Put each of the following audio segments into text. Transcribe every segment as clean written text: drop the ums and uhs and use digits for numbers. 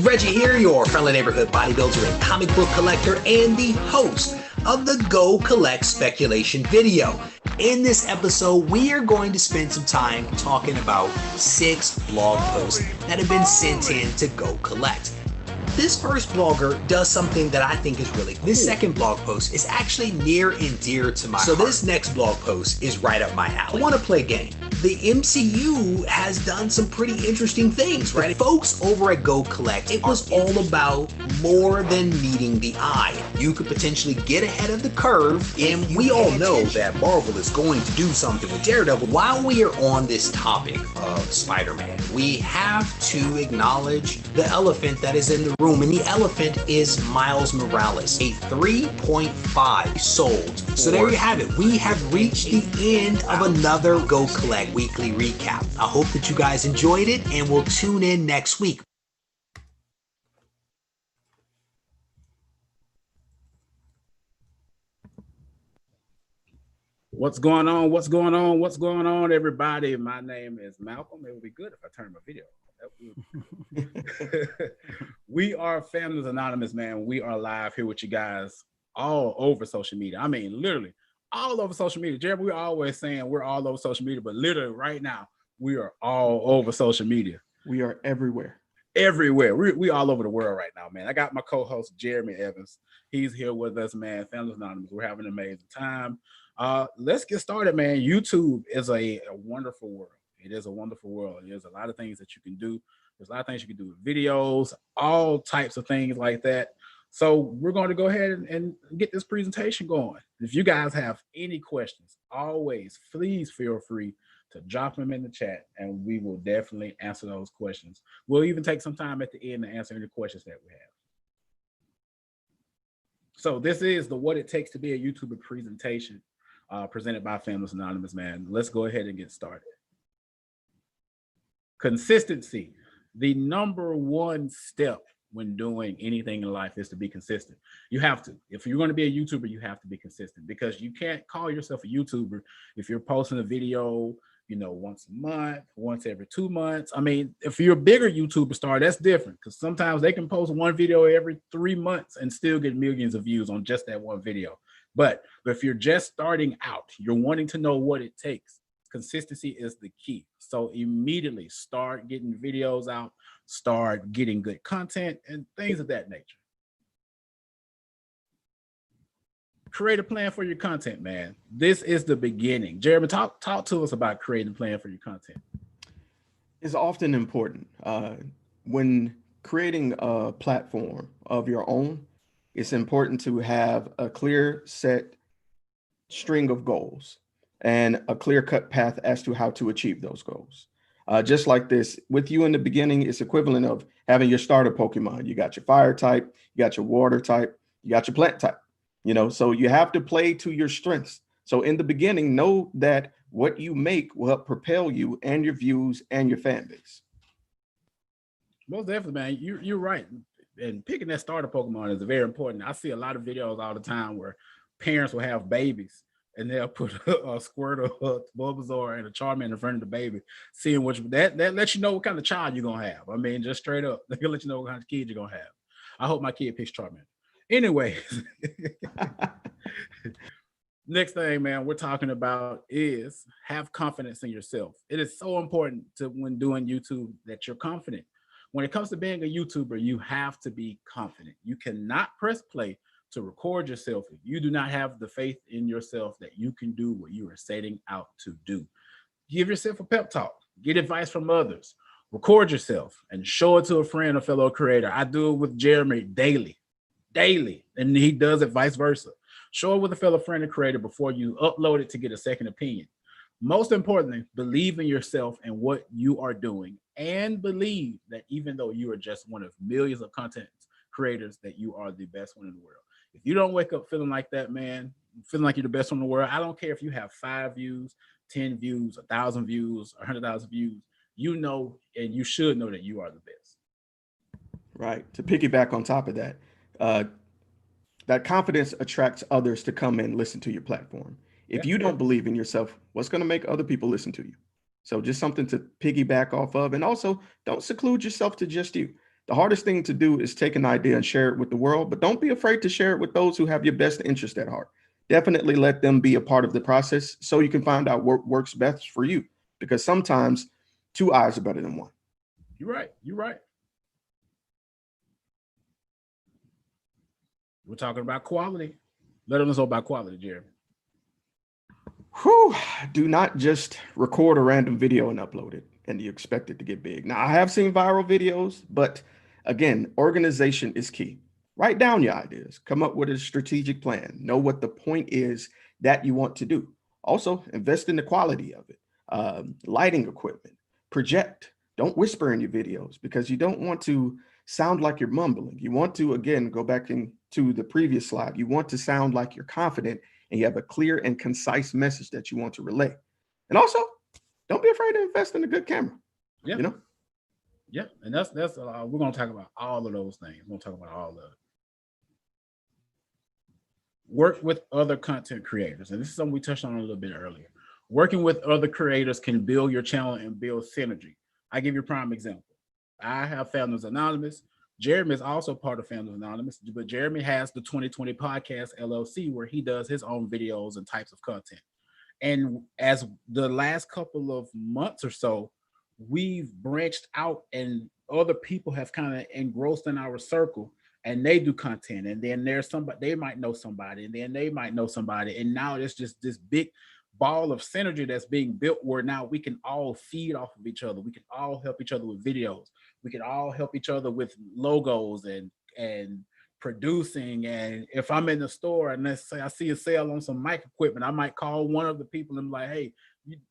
Reggie here, your friendly neighborhood bodybuilder and comic book collector and the host of the Go Collect Speculation video. In this episode, we are going to spend some time talking about 6 blog posts that have been sent in to Go Collect. This first blogger does something that I think is really cool. This second blog post is actually near and dear to my heart. So this next blog post is right up my alley. I want to play a game. The MCU has done some pretty interesting things, right? Folks over at Go Collect, it was all about more than meeting the eye. You could potentially get ahead of the curve, and we all know that Marvel is going to do something with Daredevil. While we are on this topic of Spider-Man, we have to acknowledge the elephant that is in the room, and the elephant is Miles Morales, a 3.5 sold. So there you have it. We have reached the end of another Go Collect weekly recap. I hope that you guys enjoyed it, and we'll tune in next week. What's going on? What's going on? What's going on, everybody? My name is Malcolm. It would be good if I turned my video. We are Fandoms Anonymous, man. We are live here with you guys all over social media. I mean, literally all over social media. Jeremy, we're always saying we're all over social media, but literally right now, we are all over social media. We are everywhere. Everywhere. We all over the world right now, man. I got my co-host, Jeremy Evans. He's here with us, man. Fandoms Anonymous. We're having an amazing time. Let's get started, man. YouTube is a wonderful world. It is a wonderful world. There's a lot of things that you can do. There's a lot of things you can do with videos, all types of things like that. So we're going to go ahead and get this presentation going. If you guys have any questions, always, please feel free to drop them in the chat, and we will definitely answer those questions. We'll even take some time at the end to answer any questions that we have. So this is the What It Takes to Be a YouTuber presentation presented by Fandoms Anonymous, man. Let's go ahead and get started. Consistency. The number one step when doing anything in life is to be consistent. You have to. If you're going to be a YouTuber, you have to be consistent, because you can't call yourself a YouTuber if you're posting a video, you know, once a month, once every 2 months. I mean, if you're a bigger YouTuber star, that's different, because sometimes they can post one video every 3 months and still get millions of views on just that one video. But if you're just starting out, you're wanting to know what it takes, consistency is the key. So immediately start getting videos out, start getting good content and things of that nature. Create a plan for your content, man. This is the beginning. Jeremy, talk to us about creating a plan for your content. It's often important when creating a platform of your own. It's important to have a clear set string of goals and a clear-cut path as to how to achieve those goals. Just like this, with you in the beginning, it's equivalent of having your starter Pokemon. You got your fire type, you got your water type, you got your plant type, you know, so you have to play to your strengths. So in the beginning, know that what you make will help propel you and your views and your fan base. Most definitely, man. You're right. And picking that starter Pokemon is very important. I see a lot of videos all the time where parents will have babies and they'll put a Squirtle, a Bulbasaur, and a Charmander in front of the baby, seeing which that lets you know what kind of child you're gonna have. I mean, just straight up, they can let you know what kind of kid you're gonna have. I hope my kid picks Charmander. Anyways, next thing, man, we're talking about is have confidence in yourself. It is so important to, when doing YouTube, that you're confident. When it comes to being a YouTuber, you have to be confident. You cannot press play to record yourself if you do not have the faith in yourself that you can do what you are setting out to do. Give yourself a pep talk, get advice from others, record yourself and show it to a friend or fellow creator. I do it with Jeremy daily, and he does it vice versa. Show it with a fellow friend or creator before you upload it to get a second opinion. Most importantly, believe in yourself and what you are doing, and believe that even though you are just one of millions of content creators, that you are the best one in the world. If you don't wake up feeling like that, man, feeling like you're the best one in the world, I don't care if you have 5 views, 10 views, 1,000 views, 100,000 views, you know, and you should know that you are the best. Right. To piggyback on top of that, that confidence attracts others to come and listen to your platform. If you don't believe in yourself, what's going to make other people listen to you? So just something to piggyback off of. And also, don't seclude yourself to just you. The hardest thing to do is take an idea and share it with the world, but don't be afraid to share it with those who have your best interest at heart. Definitely let them be a part of the process so you can find out what works best for you, because sometimes two eyes are better than one. You're right. You're right. We're talking about quality. Let us know about quality, Jeremy. Whew, do not just record a random video and upload it and you expect it to get big. Now, I have seen viral videos, but again, organization is key. Write down your ideas, come up with a strategic plan, know what the point is that you want to do. Also, invest in the quality of it. Lighting equipment, project. Don't whisper in your videos because you don't want to sound like you're mumbling. You want to, again, go back into the previous slide. You want to sound like you're confident and you have a clear and concise message that you want to relay. And also, don't be afraid to invest in a good camera. Yeah. You know? Yeah. And that's we're going to talk about all of those things. We're going to talk about all of it. Work with other content creators. And this is something we touched on a little bit earlier. Working with other creators can build your channel and build synergy. I give you a prime example. I have FANDOMS Anonymous. Jeremy is also part of FANDOMS Anonymous, but Jeremy has the 2020 Podcast LLC where he does his own videos and types of content. And as the last couple of months or so, we've branched out and other people have kind of engrossed in our circle and they do content. And then there's somebody, they might know somebody, and then they might know somebody. And now it's just this big ball of synergy that's being built where now we can all feed off of each other. We can all help each other with videos. We can all help each other with logos and producing. And if I'm in the store and let's say I see a sale on some mic equipment, I might call one of the people and be like, hey,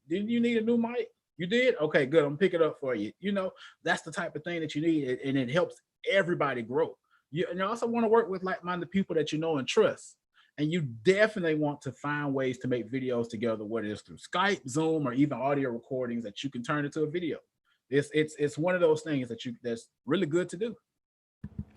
didn't you need a new mic? You did? Okay, good. I'm picking it up for you. You know, that's the type of thing that you need. And it helps everybody grow. You also want to work with like-minded people that you know and trust. And you definitely want to find ways to make videos together, whether it's through Skype, Zoom, or even audio recordings that you can turn into a video. It's one of those things that's really good to do.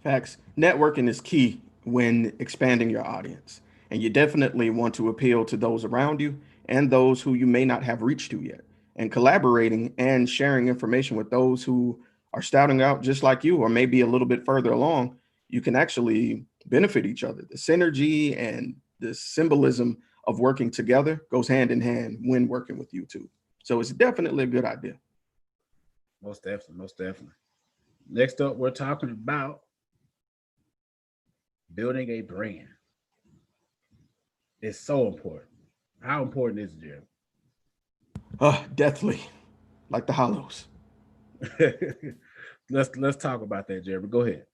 Facts. Networking is key when expanding your audience. And you definitely want to appeal to those around you and those who you may not have reached to yet. And collaborating and sharing information with those who are starting out just like you or maybe a little bit further along, you can actually benefit each other. The synergy and the symbolism of working together goes hand in hand when working with YouTube. So it's definitely a good idea. Most definitely, most definitely. Next up, we're talking about building a brand. It's so important. How important is it, Jeremy? Deathly, like the hollows. Let's talk about that, Jeremy. Go ahead.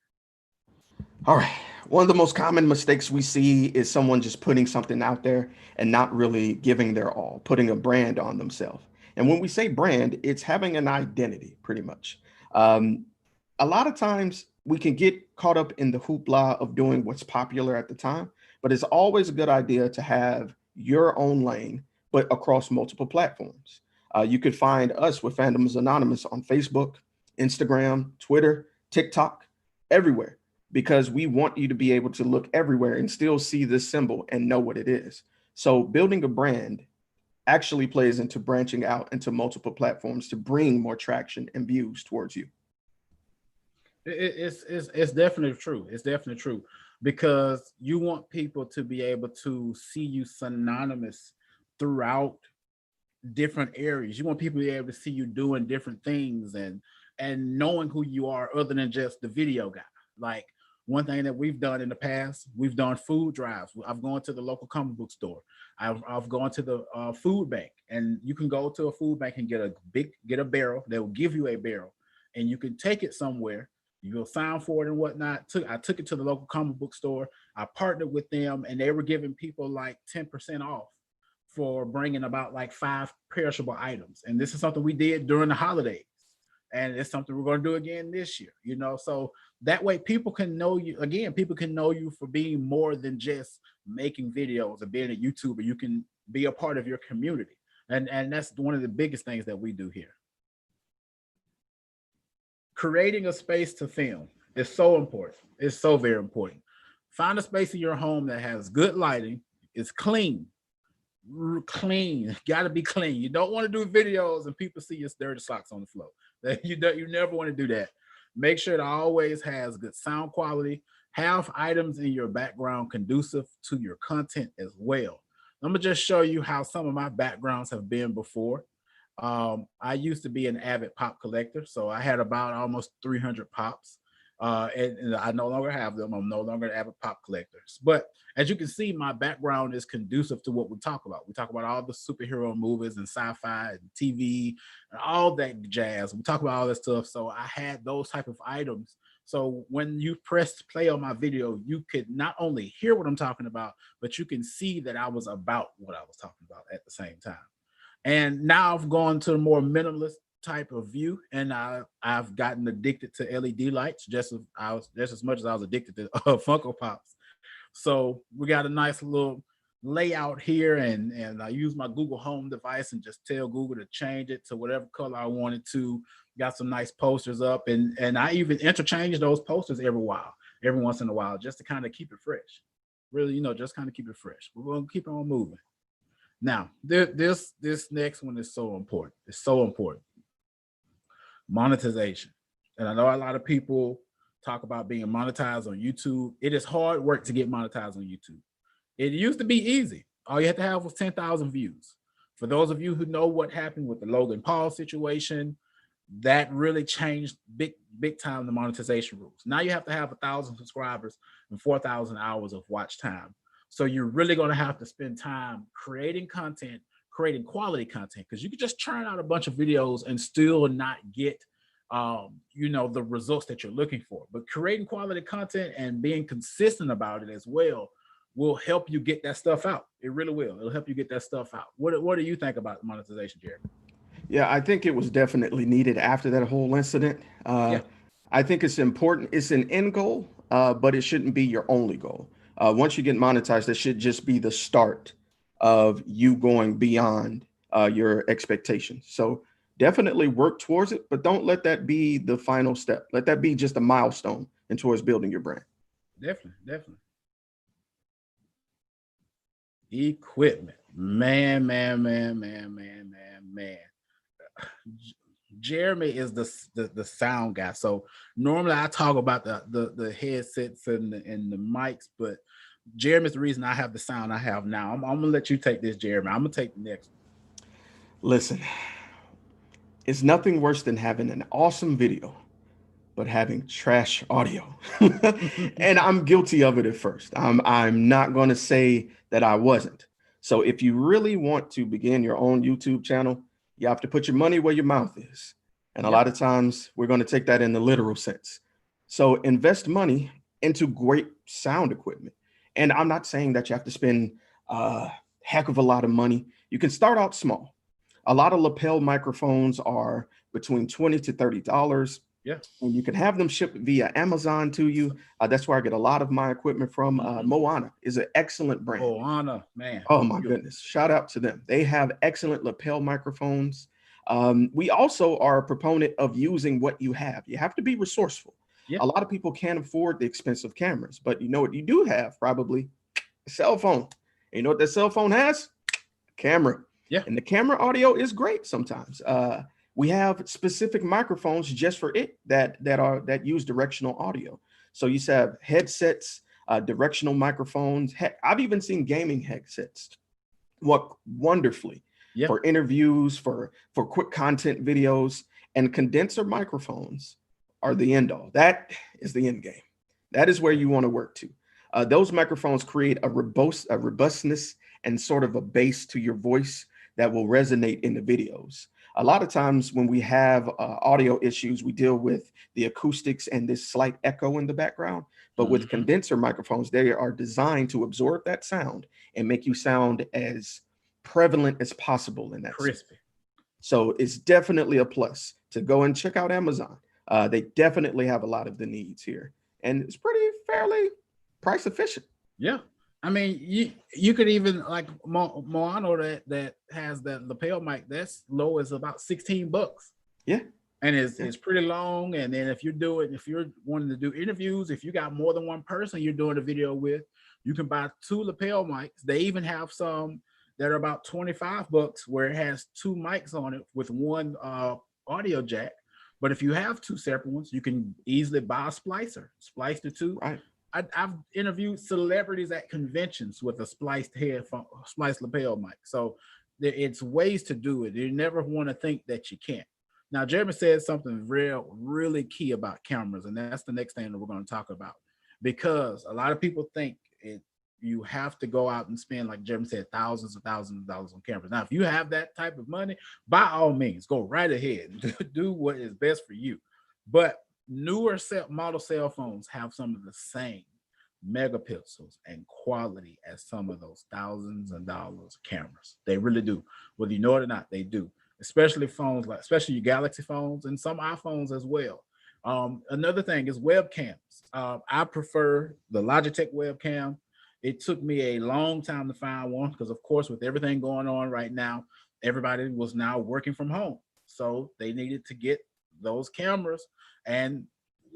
All right. One of the most common mistakes we see is someone just putting something out there and not really giving their all, putting a brand on themselves. And when we say brand, it's having an identity, pretty much. A lot of times we can get caught up in the hoopla of doing what's popular at the time, but it's always a good idea to have your own lane, but across multiple platforms. You could find us with FANDOMS Anonymous on Facebook, Instagram, Twitter, TikTok, everywhere, because we want you to be able to look everywhere and still see this symbol and know what it is. So building a brand actually plays into branching out into multiple platforms to bring more traction and views towards you. It's definitely true. It's definitely true because you want people to be able to see you synonymous throughout different areas. You want people to be able to see you doing different things and knowing who you are other than just the video guy. Like one thing that we've done in the past, we've done food drives. I've gone to the local comic book store. I've gone to the food bank, and you can go to a food bank and get a barrel. They will give you a barrel, and you can take it somewhere. You go sign for it and whatnot. I took it to the local comic book store. I partnered with them, and they were giving people like 10% off for bringing about like 5 perishable items. And this is something we did during the holidays. And it's something we're going to do again this year, you know, so that way people can know you. Again, people can know you for being more than just making videos or being a YouTuber. You can be a part of your community. And that's one of the biggest things that we do here. Creating a space to film is so important. It's so very important. Find a space in your home that has good lighting. It's clean. Got to be clean. You don't want to do videos and people see your dirty socks on the floor. You never want to do that. Make sure it always has good sound quality. Have items in your background conducive to your content as well. I'm gonna just show you how some of my backgrounds have been before. I used to be an avid pop collector, so I had about almost 300 pops. And I no longer have them. I'm no longer an avid pop collector. But as you can see, my background is conducive to what we talk about. We talk about all the superhero movies and sci-fi and TV and all that jazz. We talk about all that stuff. So I had those type of items. So when you press play on my video, you could not only hear what I'm talking about, but you can see that I was about what I was talking about at the same time. And now I've gone to a more minimalist type of view, and I've gotten addicted to LED lights just as much as I was addicted to Funko Pops. So we got a nice little layout here, and I use my Google Home device and just tell Google to change it to whatever color I want it to. Got some nice posters up, and I even interchange those posters every once in a while, just to kind of keep it fresh. Really, just kind of keep it fresh. We're gonna keep on moving. Now, this next one is so important. It's so important. Monetization. And I know a lot of people talk about being monetized on YouTube. It is hard work to get monetized on YouTube. It used to be easy. All you had to have was 10,000 views. For those of you who know what happened with the Logan Paul situation, that really changed big time the monetization rules. Now you have to have 1,000 subscribers and 4,000 hours of watch time. So you're really going to have to spend time creating content, creating quality content, because you could just churn out a bunch of videos and still not get, the results that you're looking for. But creating quality content and being consistent about it as well will help you get that stuff out. It really will. It'll help you get that stuff out. What do you think about monetization, Jeremy? Yeah, I think it was definitely needed after that whole incident. Yeah. I think it's important. It's an end goal, but it shouldn't be your only goal. Once you get monetized, that should just be the start of you going beyond your expectations. So definitely work towards it, but don't let that be the final step. Let that be just a milestone and towards building your brand. Definitely. Equipment. Man. Jeremy is the sound guy. So normally I talk about the headsets and the mics, but Jeremy's the reason I have the sound I have now. I'm gonna let you take this, Jeremy. I'm gonna take the next one. Listen, it's nothing worse than having an awesome video, but having trash audio. And I'm guilty of it at first. I'm not going to say that I wasn't. So if you really want to begin your own YouTube channel, you have to put your money where your mouth is. And a lot of times we're going to take that in the literal sense. So invest money into great sound equipment. And I'm not saying that you have to spend a heck of a lot of money. You can start out small. A lot of lapel microphones are between $20 to $30. Yeah. And you can have them shipped via Amazon to you. That's where I get a lot of my equipment from. Moana is an excellent brand. Moana, man. Oh my goodness. Shout out to them. They have excellent lapel microphones. We also are a proponent of using what you have. You have to be resourceful. Yeah. A lot of people can't afford the expensive cameras, but you know what you do have? Probably a cell phone. And you know what that cell phone has? Camera. Yeah. And the camera audio is great sometimes. We have specific microphones just for it that use directional audio. So you have headsets, directional microphones. Heck, I've even seen gaming headsets work wonderfully for interviews, for quick content videos, and condenser microphones are the end all. That is the end game. That is where you want to work to. Those microphones create a robustness and sort of a bass to your voice that will resonate in the videos. A lot of times when we have audio issues, we deal with the acoustics and this slight echo in the background. But with condenser microphones, they are designed to absorb that sound and make you sound as prevalent as possible in that crispy. So it's definitely a plus to go and check out Amazon. They definitely have a lot of the needs here, and it's pretty fairly price efficient. Yeah. I mean, you could even like Moana that has that lapel mic that's low as about $16. Yeah. And it's pretty long. And then if you're wanting to do interviews, if you got more than one person you're doing a video with, you can buy 2 lapel mics. They even have some that are about $25 where it has 2 mics on it with one audio jack. But if you have two separate ones, you can easily buy a splicer, splice the two. Right. I've interviewed celebrities at conventions with a spliced headphone, spliced lapel mic. So it's ways to do it. You never want to think that you can't. Now, Jeremy said something really key about cameras, and that's the next thing that we're going to talk about, because a lot of people think you have to go out and spend, like Jeremy said, thousands of dollars on cameras. Now, if you have that type of money, by all means, go right ahead, do what is best for you. But newer model cell phones have some of the same megapixels and quality as some of those thousands of dollars cameras. They really do. Whether you know it or not, they do. Especially phones, especially your Galaxy phones and some iPhones as well. Another thing is webcams. I prefer the Logitech webcam. It took me a long time to find one because, of course, with everything going on right now, everybody was now working from home. So they needed to get those cameras, and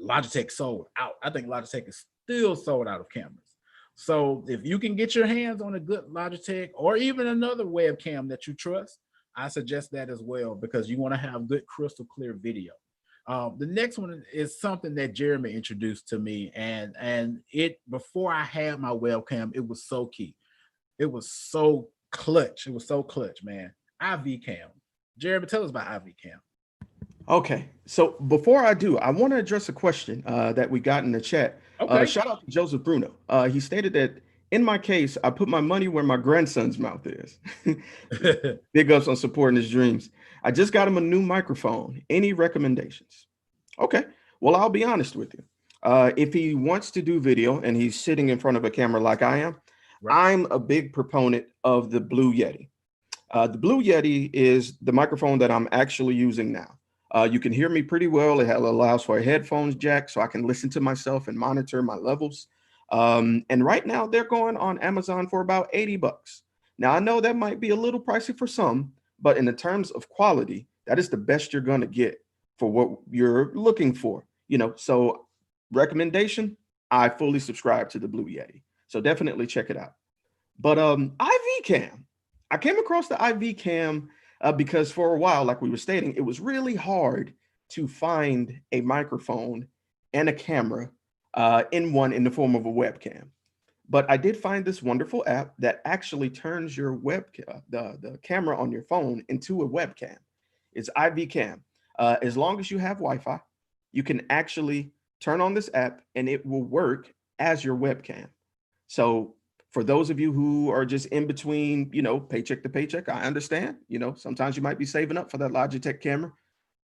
Logitech sold out. I think Logitech is still sold out of cameras. So if you can get your hands on a good Logitech or even another webcam that you trust, I suggest that as well, because you want to have good crystal clear video. The next one is something that Jeremy introduced to me, and it, before I had my webcam, it was so key. It was so clutch. It was so clutch, man. IV cam. Jeremy, tell us about IV cam. Okay, so before I do, I want to address a question that we got in the chat. Okay. Shout out to Joseph Bruno. He stated that in my case, I put my money where my grandson's mouth is. Big ups on supporting his dreams. I just got him a new microphone. Any recommendations? Okay, well, I'll be honest with you. If he wants to do video and he's sitting in front of a camera like I am, right, I'm a big proponent of the Blue Yeti. The Blue Yeti is the microphone that I'm actually using now. You can hear me pretty well. It allows for a headphones jack, so I can listen to myself and monitor my levels. And right now they're going on Amazon for about 80 bucks. Now I know that might be a little pricey for some, but in the terms of quality, that is the best you're going to get for what you're looking for. So recommendation, I fully subscribe to the Blue Yeti. So definitely check it out. But IV cam, I came across the IV cam because for a while, like we were stating, it was really hard to find a microphone and a camera in the form of a webcam. But I did find this wonderful app that actually turns your the camera on your phone into a webcam. It's IV Cam. As long as you have Wi-Fi, you can actually turn on this app and it will work as your webcam. So for those of you who are just in between, paycheck to paycheck, I understand, sometimes you might be saving up for that Logitech camera.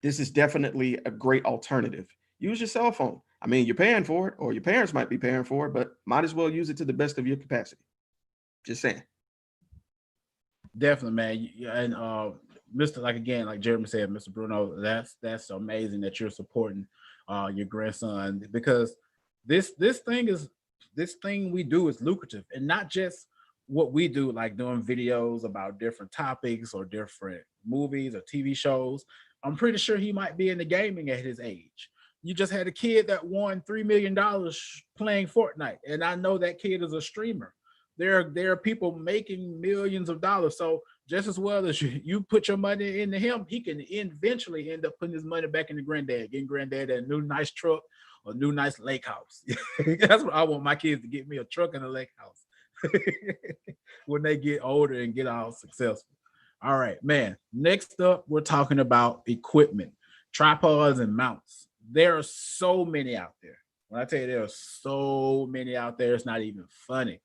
This is definitely a great alternative. Use your cell phone. I mean, you're paying for it, or your parents might be paying for it, but might as well use it to the best of your capacity. Just saying. Definitely, man. And like Jeremy said, Mr. Bruno, that's amazing that you're supporting your grandson, because this thing we do is lucrative, and not just what we do, like doing videos about different topics or different movies or TV shows. I'm pretty sure he might be into gaming at his age. You just had a kid that won $3 million playing Fortnite, and I know that kid is a streamer. There are people making millions of dollars. So just as well as you put your money into him, he can eventually end up putting his money back into granddad, getting granddad a new nice truck, a new nice lake house. That's what I want my kids to get, me a truck and a lake house when they get older and get all successful. All right, man. Next up, we're talking about equipment, tripods and mounts. There are so many out there. When I tell you there are so many out there, it's not even funny.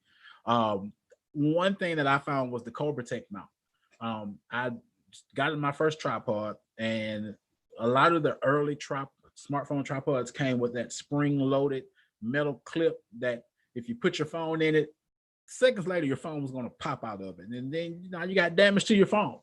One thing that I found was the Cobra Tech mount. I got in my first tripod, and a lot of the early smartphone tripods came with that spring-loaded metal clip that if you put your phone in it, seconds later your phone was going to pop out of it, and then you got damage to your phone.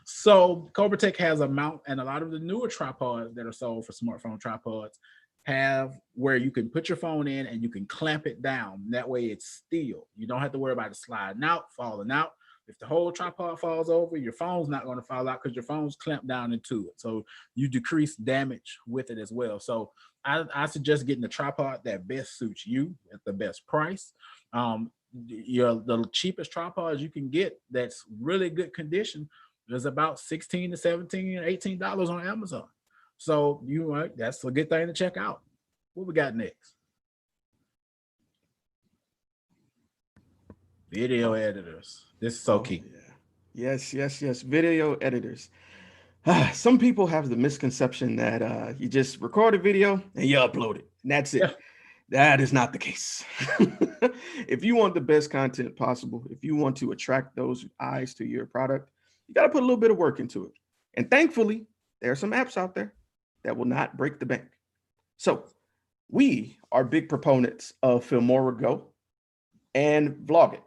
So Cobra Tech has a mount, and a lot of the newer tripods that are sold for smartphone tripods have where you can put your phone in and you can clamp it down. That way it's still. You don't have to worry about it sliding out, falling out. If the whole tripod falls over, your phone's not going to fall out because your phone's clamped down into it. So you decrease damage with it as well. So I suggest getting the tripod that best suits you at the best price. The cheapest tripods you can get that's really good condition is about $16 to $17, $18 on Amazon. So that's a good thing to check out. What we got next? Video editors. This is so key. Yeah. Yes. Video editors. Some people have the misconception that you just record a video and you upload it, and that's it. Yeah. That is not the case. If you want the best content possible, if you want to attract those eyes to your product, you got to put a little bit of work into it. And thankfully, there are some apps out there that will not break the bank. So we are big proponents of Filmora Go and Vlogit.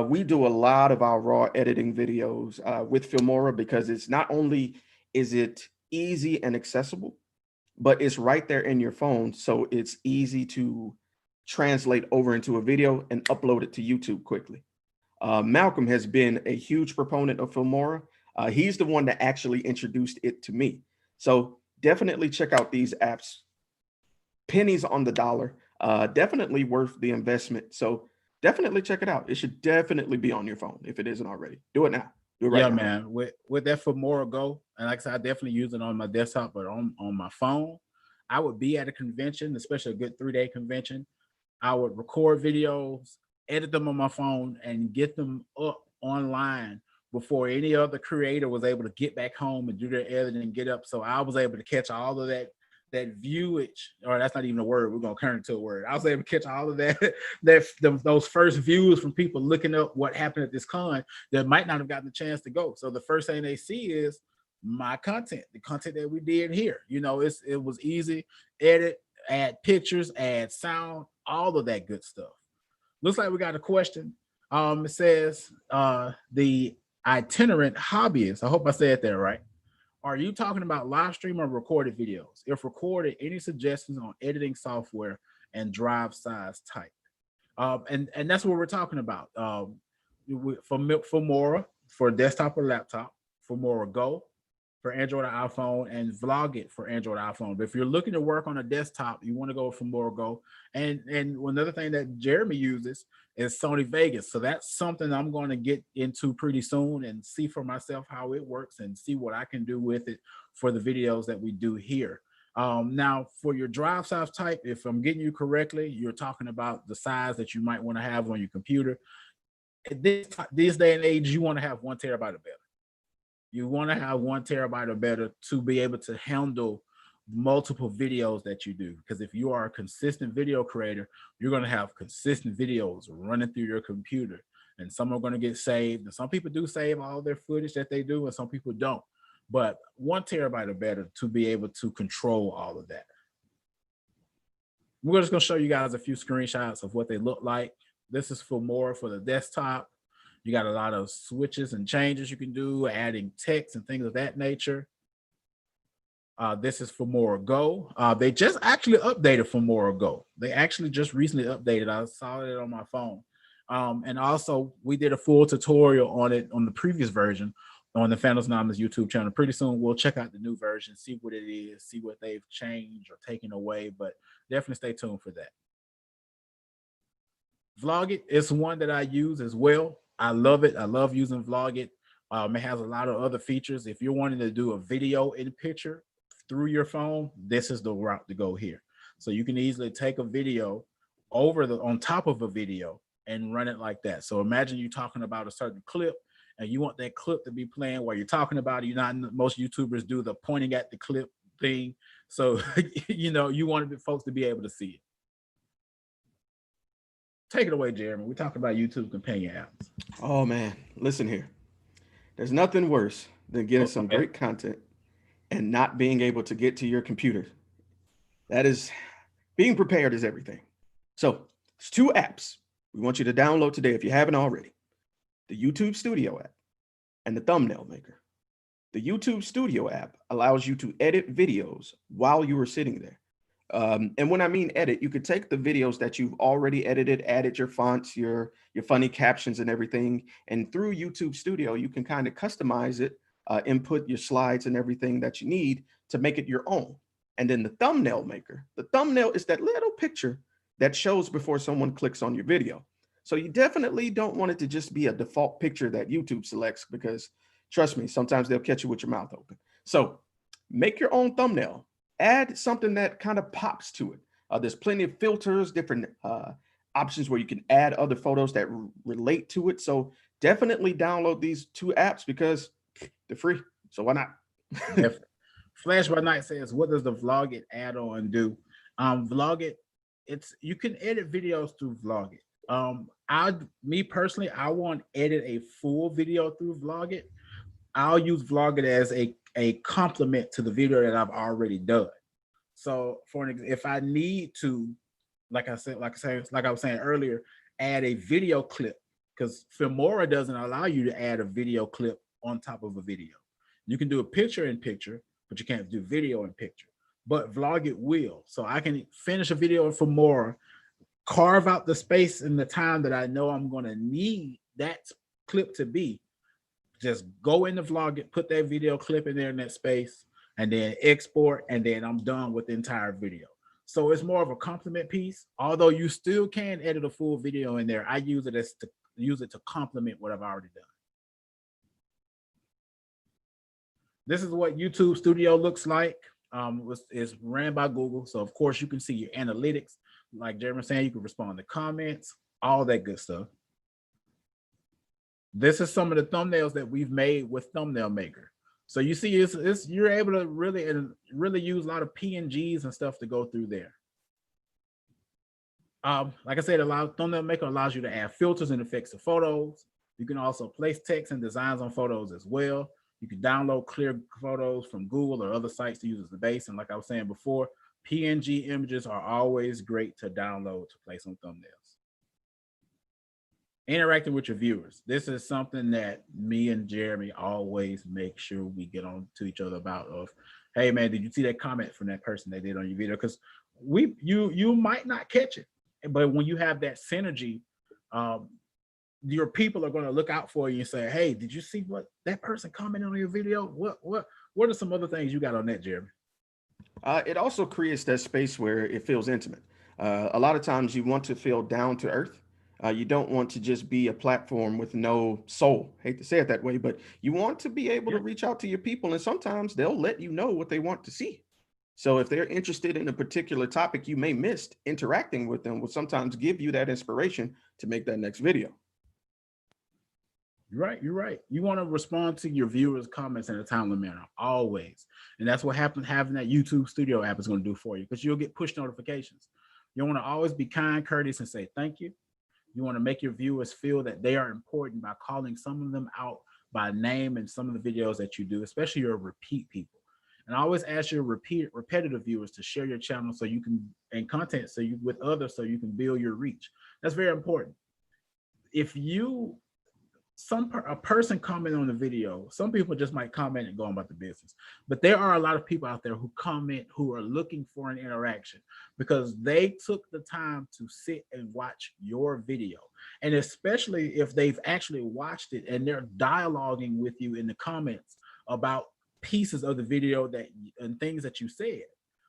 We do a lot of our raw editing videos with Filmora because it's not only is it easy and accessible, but it's right there in your phone. So it's easy to translate over into a video and upload it to YouTube quickly. Malcolm has been a huge proponent of Filmora. He's the one that actually introduced it to me. So definitely check out these apps. Pennies on the dollar, definitely worth the investment. So definitely check it out. It should definitely be on your phone if it isn't already. Do it now. Do it right now. Man. With that Filmora Go, and like I said, I definitely use it on my desktop, but on my phone, I would be at a convention, especially a good 3-day convention. I would record videos, edit them on my phone, and get them up online before any other creator was able to get back home and do their editing and get up. So I was able to catch all of that viewage, or that's not even a word, we're gonna turn it to a word. I was able to catch all of those first views from people looking up what happened at this con that might not have gotten the chance to go. So the first thing they see is my content, the content that we did here. It was easy, edit, add pictures, add sound, all of that good stuff. Looks like we got a question. It says the itinerant hobbyist, I hope I said that right. Are you talking about live stream or recorded videos? If recorded, any suggestions on editing software and drive size type? And that's what we're talking about. Filmora for desktop or laptop, Filmora Go for Android or iPhone, and Vlogit for Android or iPhone. But if you're looking to work on a desktop, you want to go with Filmora Go. And another thing that Jeremy uses is Sony Vegas. So that's something I'm going to get into pretty soon and see for myself how it works and see what I can do with it for the videos that we do here. Now, for your drive size type, if I'm getting you correctly, you're talking about the size that you might want to have on your computer. This day and age, you want to have 1 terabyte or better. You want to have 1 terabyte or better to be able to handle multiple videos that you do. Because if you are a consistent video creator, you're going to have consistent videos running through your computer, and some are going to get saved. And some people do save all their footage that they do, and some people don't. But 1 terabyte or better to be able to control all of that. We're just going to show you guys a few screenshots of what they look like. This is Filmora for the desktop. You got a lot of switches and changes you can do, adding text and things of that nature. This is Filmora Go. They just actually updated Filmora Go. They actually just recently updated. I saw it on my phone. And also, we did a full tutorial on it on the previous version on the FANDOMS YouTube channel. Pretty soon, we'll check out the new version, see what it is, see what they've changed or taken away, but definitely stay tuned for that. Vlogit is one that I use as well. I love it. I love using Vlogit. It has a lot of other features. If you're wanting to do a video in picture through your phone, this is the route to go here. So you can easily take a video on top of a video and run it like that. So imagine you talking about a certain clip and you want that clip to be playing while you're talking about it. Most YouTubers do the pointing at the clip thing. So, you want folks to be able to see it. Take it away, Jeremy. We're talking about YouTube companion apps. Oh man, listen here. There's nothing worse than getting some great content and not being able to get to your computer. That is, being prepared is everything. So it's 2 apps we want you to download today if you haven't already. The YouTube Studio app and the Thumbnail Maker. The YouTube Studio app allows you to edit videos while you are sitting there. And when I mean edit, you could take the videos that you've already edited, added your fonts, your funny captions and everything. And through YouTube Studio, you can kind of customize it, input your slides and everything that you need to make it your own. And then the Thumbnail Maker, the thumbnail is that little picture that shows before someone clicks on your video. So you definitely don't want it to just be a default picture that YouTube selects, because trust me, sometimes they'll catch you with your mouth open. So make your own thumbnail. Add something that kind of pops to it. There's plenty of filters, different options where you can add other photos that relate to it. So definitely download these 2 apps because they're free. So why not? Flash by Night says, what does the Vlogit add-on do? Vlogit, you can edit videos through Vlogit. Me personally, I won't edit a full video through Vlogit. I'll use Vlogit as a complement to the video that I've already done. So if I need to, like I was saying earlier, add a video clip, because Filmora doesn't allow you to add a video clip on top of a video. You can do a picture in picture, but you can't do video in picture. But Vlogit will. So I can finish a video in Filmora, carve out the space and the time that I know I'm going to need that clip to be. Just go into Vlogit, put that video clip in there in that space, and then export, and then I'm done with the entire video. So it's more of a complement piece. Although you still can edit a full video in there, I use it to complement what I've already done. This is what YouTube Studio looks like. It's ran by Google, so of course you can see your analytics. Like Jeremy was saying, you can respond to comments, all that good stuff. This is some of the thumbnails that we've made with Thumbnail Maker. So you see, you're able to really use a lot of PNGs and stuff to go through there. Like I said, Thumbnail Maker allows you to add filters and effects to photos. You can also place text and designs on photos as well. You can download clear photos from Google or other sites to use as the base. And like I was saying before, PNG images are always great to download to place on thumbnails. Interacting with your viewers. This is something that me and Jeremy always make sure we get on to each other about of, hey man, did you see that comment from that person that did on your video? Because you might not catch it, but when you have that synergy, your people are going to look out for you and say, hey, did you see what that person commented on your video? What are some other things you got on that, Jeremy? It also creates that space where it feels intimate. A lot of times you want to feel down to earth. You don't want to just be a platform with no soul. Hate to say it that way, but you want to be able to reach out to your people, and sometimes they'll let you know what they want to see. So if they're interested in a particular topic you may miss, interacting with them will sometimes give you that inspiration to make that next video. You're right. You want to respond to your viewers' comments in a timely manner, always. And that's what having that YouTube Studio app is going to do for you, because you'll get push notifications. You want to always be kind, courteous, and say thank you. You want to make your viewers feel that they are important by calling some of them out by name in some of the videos that you do, especially your repeat people. And I always ask your repetitive viewers to share your channel so you can, and content with others so you can build your reach. That's very important. If a person comment on the video, some people just might comment and go on about the business, but there are a lot of people out there who comment who are looking for an interaction because they took the time to sit and watch your video. And especially if they've actually watched it and they're dialoguing with you in the comments about pieces of the video and things that you said.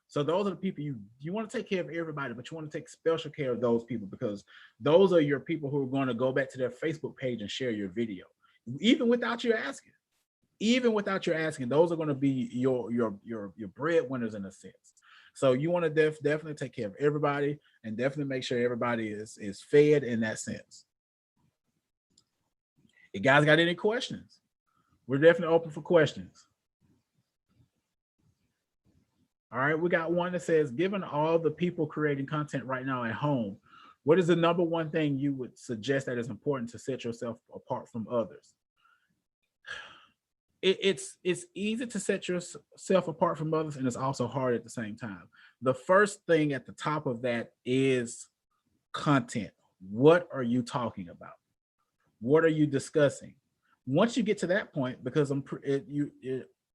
So those are the people you want to take care of everybody, but you want to take special care of those people because those are your people who are going to go back to their Facebook page and share your video, even without you asking. Even without you asking, those are going to be your breadwinners in a sense. So you want to definitely take care of everybody and definitely make sure everybody is fed in that sense. You guys got any questions? We're definitely open for questions. All right, we got one that says, given all the people creating content right now at home, what is the number one thing you would suggest that is important to set yourself apart from others? It's easy to set yourself apart from others, and it's also hard at the same time. The first thing at the top of that is content. What are you talking about? What are you discussing? Once you get to that point, because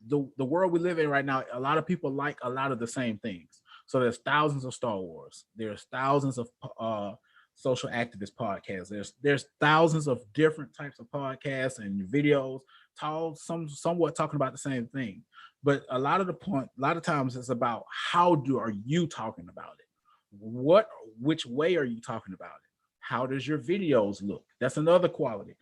the world we live in right now, a lot of people like a lot of the same things. So there's thousands of Star Wars. There's thousands of social activist podcasts. There's thousands of different types of podcasts and videos, somewhat talking about the same thing. But a lot of times it's about how are you talking about it? Which way are you talking about it? How does your videos look? That's another quality.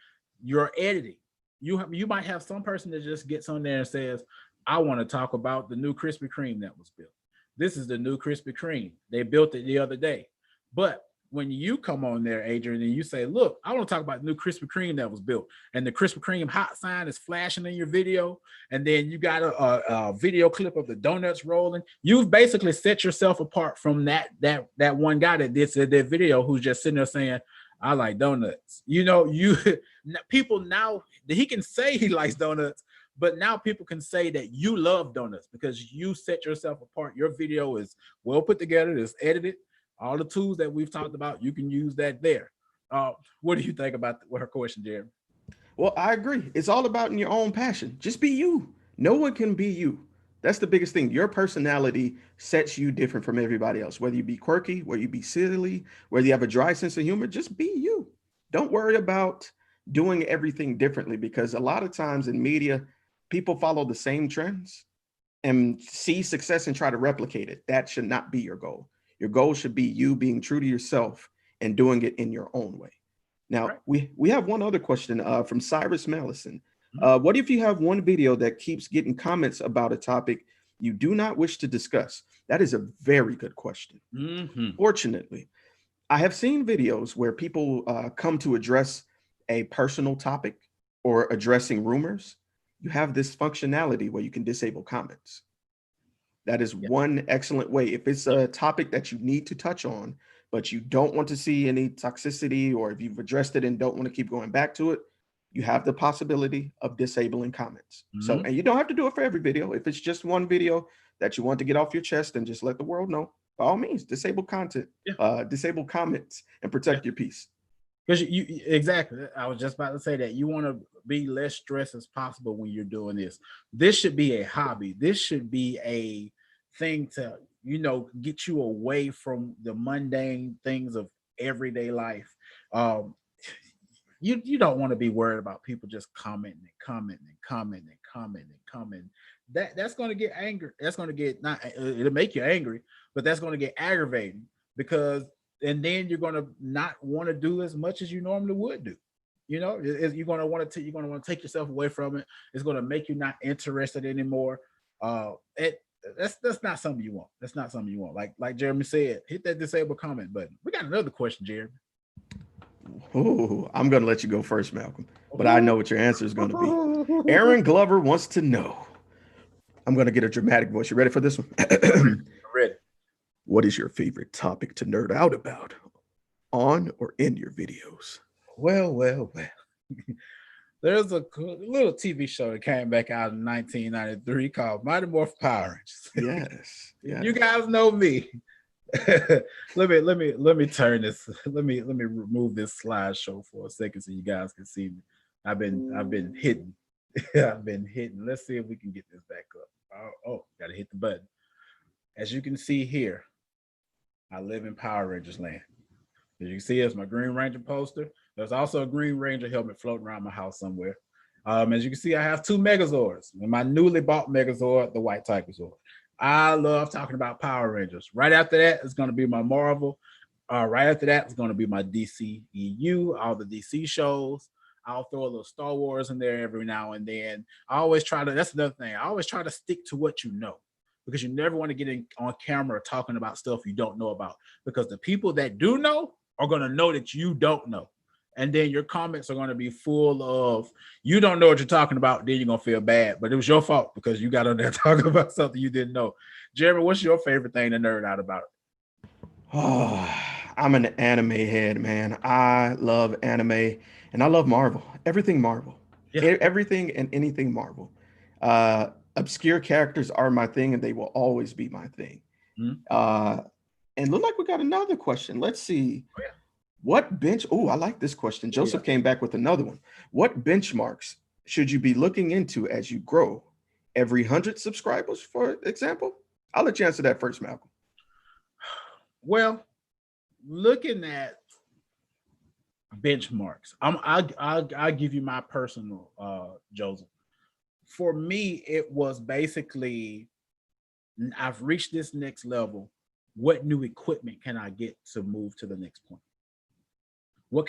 Your editing. You might have some person that just gets on there and says, I want to talk about the new Krispy Kreme that was built. This is the new Krispy Kreme. They built it the other day. But when you come on there, Adrian, and you say, look, I want to talk about the new Krispy Kreme that was built, and the Krispy Kreme hot sign is flashing in your video, and then you got a video clip of the donuts rolling, you've basically set yourself apart from that one guy that did that video who's just sitting there saying, I like donuts. You know, people now, he can say he likes donuts, but now people can say that you love donuts because you set yourself apart. Your video is well put together, it's edited. All the tools that we've talked about, you can use that there. What do you think about her question, Jeremy? Well, I agree. It's all about in your own passion. Just be you. No one can be you. That's the biggest thing. Your personality sets you different from everybody else. Whether you be quirky, whether you be silly, whether you have a dry sense of humor, just be you. Don't worry about doing everything differently, because a lot of times in media, people follow the same trends and see success and try to replicate it. That should not be your goal. Your goal should be you being true to yourself and doing it in your own way. Now, right. we have one other question from Cyrus Mallison. What if you have one video that keeps getting comments about a topic you do not wish to discuss? That is a very good question. Fortunately, I have seen videos where people come to address a personal topic or addressing rumors. You have this functionality where you can disable comments. That is one excellent way. If it's a topic that you need to touch on, but you don't want to see any toxicity, or if you've addressed it and don't want to keep going back to it, you have the possibility of disabling comments. So, and you don't have to do it for every video. If it's just one video that you want to get off your chest and just let the world know, by all means, disable content, disable comments, and protect your peace. Because you exactly, I was just about to say that you want to be less stressed as possible when you're doing this. This should be a hobby. This should be a thing to, you know, get you away from the mundane things of everyday life. You don't want to be worried about people just commenting and commenting and commenting and commenting and commenting. That's going to get angry. That's going to get, not, it'll make you angry, but that's going to get aggravating, because and then you're going to not want to do as much as you normally would do. You know, you're going to want to take yourself away from it. It's going to make you not interested anymore. That's not something you want. That's not something you want. Like Jeremy said, hit that disable comment button. We got another question, Jeremy. Oh, I'm going to let you go first, Malcolm, but I know what your answer is going to be. Aaron Glover wants to know. I'm going to get a dramatic voice. You ready for this one? I'm ready. What is your favorite topic to nerd out about on or in your videos? Well. There's a little TV show that came back out in 1993 called Mighty Morphin Power Rangers. Yes. You guys know me. let me turn this. Let me remove this slideshow for a second so you guys can see me. I've been hitting. I've been hitting. Let's see if we can get this back up. Oh, gotta hit the button. As you can see here, I live in Power Rangers land. As you can see, it's my Green Ranger poster. There's also a Green Ranger helmet floating around my house somewhere. As you can see, I have two Megazords. And my newly bought Megazord, the White Tiger Zord. I love talking about Power Rangers. Right after that, it's going to be my Marvel. Right after that, it's going to be my DCEU, all the DC shows. I'll throw a little Star Wars in there every now and then. I always try to, that's another thing. I always try to stick to what you know, because you never want to get on camera talking about stuff you don't know about, because the people that do know are going to know that you don't know. And then your comments are going to be full of, you don't know what you're talking about, then you're going to feel bad. But it was your fault because you got on there talking about something you didn't know. Jeremy, what's your favorite thing to nerd out about? Oh, I'm an anime head, man. I love anime and I love Marvel. Everything Marvel. Yeah. Everything and anything Marvel. Obscure characters are my thing and they will always be my thing. And look like we got another question. Let's see. Oh, yeah. What bench? Oh, I like this question. Joseph came back with another one. What benchmarks should you be looking into as you grow? Every 100 subscribers, for example? I'll let you answer that first, Malcolm. Well, looking at benchmarks, I'll give you my personal, Joseph. For me, it was basically, I've reached this next level. What new equipment can I get to move to the next point? What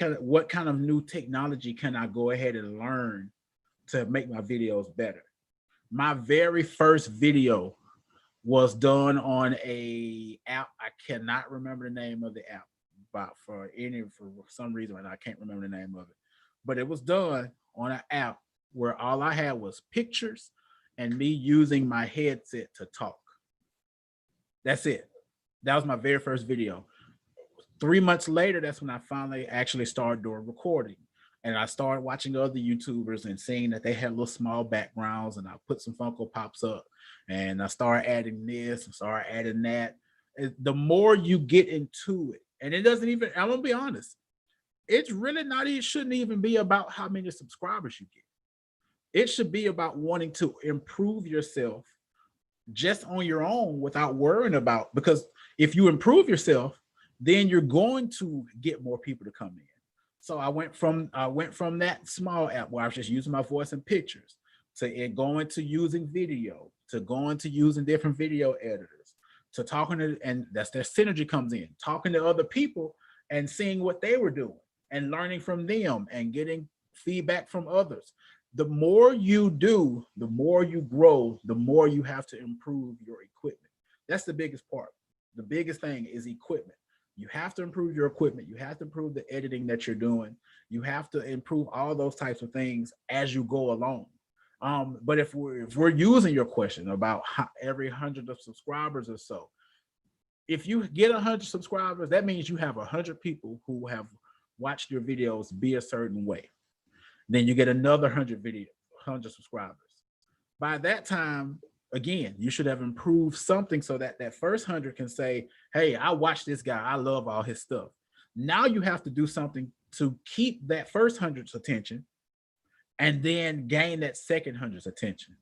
kind of new technology can I go ahead and learn to make my videos better? My very first video was done on a app. I cannot remember the name of the app, but for some reason, and I can't remember the name of it. But it was done on an app where all I had was pictures and me using my headset to talk. That's it. That was my very first video. 3 months later, that's when I finally actually started doing recording. And I started watching other YouTubers and seeing that they had little small backgrounds, and I put some Funko Pops up and I started adding this and started adding that. The more you get into it, and it doesn't even, I'm gonna be honest, it's really not, it shouldn't even be about how many subscribers you get. It should be about wanting to improve yourself just on your own without worrying about, because if you improve yourself, then you're going to get more people to come in. So I went from that small app where I was just using my voice and pictures to it going to using video, to going to using different video editors, to talking to, and that's their synergy comes in, talking to other people and seeing what they were doing and learning from them and getting feedback from others. The more you do, the more you grow, the more you have to improve your equipment. That's the biggest part. The biggest thing is equipment. You have to improve your equipment. You have to improve the editing that you're doing. You have to improve all those types of things as you go along. But if we're using your question about every 100 of subscribers or so, if you get 100 subscribers, that means you have 100 people who have watched your videos be a certain way. Then you get another 100 subscribers. By that time, again, you should have improved something so that that first 100 can say, hey, I watched this guy. I love all his stuff. Now you have to do something to keep that first 100's attention and then gain that second 100's attention.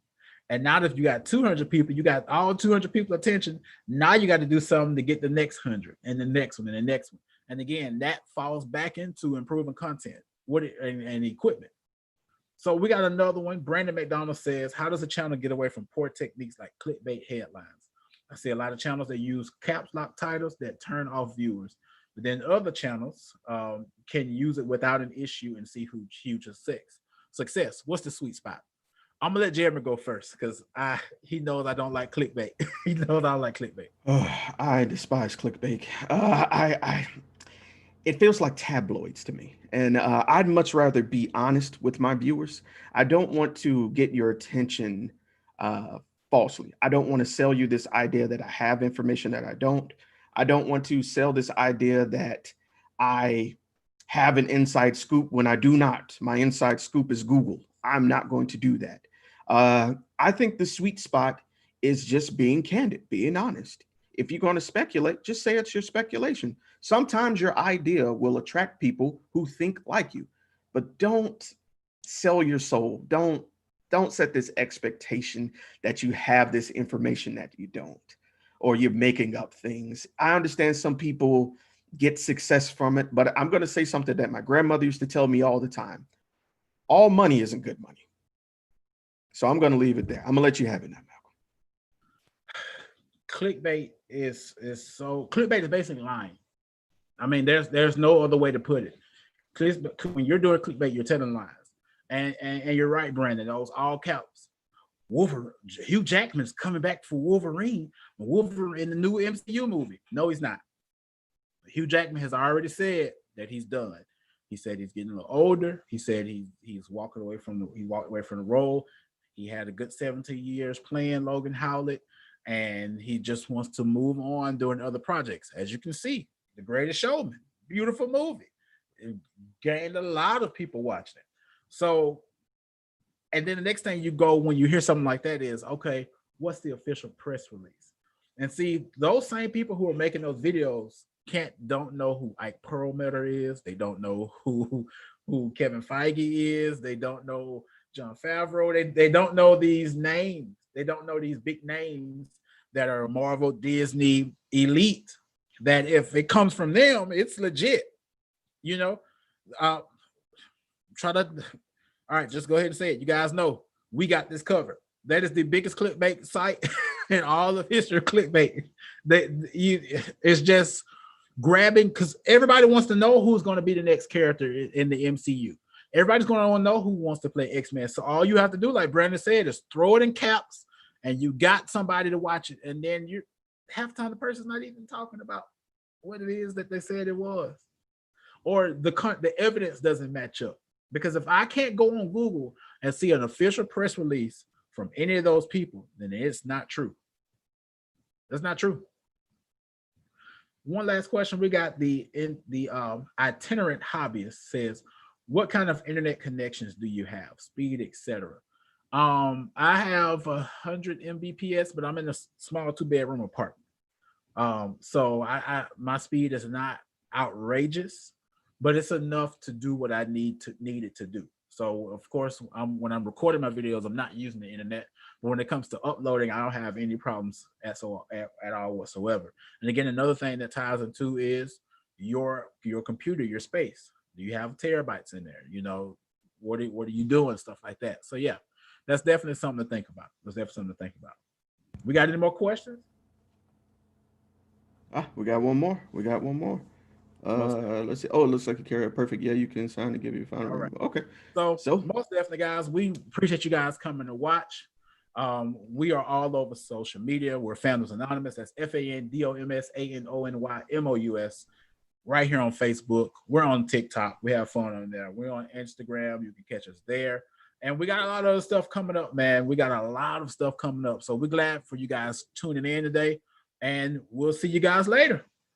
And now if you got 200 people, you got all 200 people attention. Now you got to do something to get the next 100 and the next one and the next one. And again, that falls back into improving content and equipment. So we got another one. Brandon McDonald says, how does a channel get away from poor techniques like clickbait headlines? I see a lot of channels that use caps lock titles that turn off viewers, but then other channels can use it without an issue and see huge success. What's the sweet spot? I'm gonna let Jeremy go first because he knows I don't like clickbait. He knows I don't like clickbait. I despise clickbait. It feels like tabloids to me. And I'd much rather be honest with my viewers. I don't want to get your attention falsely. I don't want to sell you this idea that I have information that I don't. I don't want to sell this idea that I have an inside scoop when I do not. My inside scoop is Google. I'm not going to do that. I think the sweet spot is just being candid, being honest. If you're going to speculate, just say it's your speculation. Sometimes your idea will attract people who think like you, but don't sell your soul. Don't set this expectation that you have this information that you don't, or you're making up things. I understand some people get success from it, but I'm going to say something that my grandmother used to tell me all the time. All money isn't good money. So I'm going to leave it there. I'm going to let you have it now, Malcolm. Clickbait is basically lying. I mean, there's no other way to put it. When you're doing clickbait, you're telling lies. And you're right, Brandon. Those all caps. Hugh Jackman's coming back for Wolverine in the new MCU movie. No, he's not. Hugh Jackman has already said that he's done. He said he's getting a little older. He said he's walking away from the role. He had a good 17 years playing Logan Howlett, and he just wants to move on doing other projects. As you can see, The Greatest Showman, beautiful movie. It gained a lot of people watching it. So, and then the next thing you go when you hear something like that is, okay, what's the official press release? And see, those same people who are making those videos don't know who Ike Perlmutter is. They don't know who Kevin Feige is. They don't know Jon Favreau. They don't know these names. They don't know these big names that are Marvel, Disney, elite, that if it comes from them, it's legit. You know, all right, just go ahead and say it. You guys know we got this covered. That is the biggest clickbait site in all of history of clickbait. It's just grabbing because everybody wants to know who's going to be the next character in the MCU. Everybody's going to know who wants to play X-Men. So all you have to do, like Brandon said, is throw it in caps, and you got somebody to watch it. And then you half the time the person's not even talking about what it is that they said it was, or the evidence doesn't match up. Because if I can't go on Google and see an official press release from any of those people, then it's not true. That's not true. One last question. We got the itinerant hobbyist says, what kind of internet connections do you have? Speed, etc. I have 100 Mbps, but I'm in a small 2-bedroom apartment. So my speed is not outrageous, but it's enough to do what I need it to do. So of course, when I'm recording my videos, I'm not using the internet. But when it comes to uploading, I don't have any problems at all whatsoever. And again, another thing that ties into is your computer, your space. Do you have terabytes in there? You know, what are you doing? Stuff like that. So yeah, that's definitely something to think about. We got any more questions? We got one more. Let's see. Oh, it looks like a carrier. Perfect. Yeah, you can sign to give you a final. Right. Okay. So most definitely, guys, we appreciate you guys coming to watch. We are all over social media. We're Fandoms Anonymous. That's FANDOMS right here on Facebook. We're on TikTok. We have fun on there. We're on Instagram. You can catch us there. And we got a lot of other stuff coming up, man. We got a lot of stuff coming up. So we're glad for you guys tuning in today. And we'll see you guys later.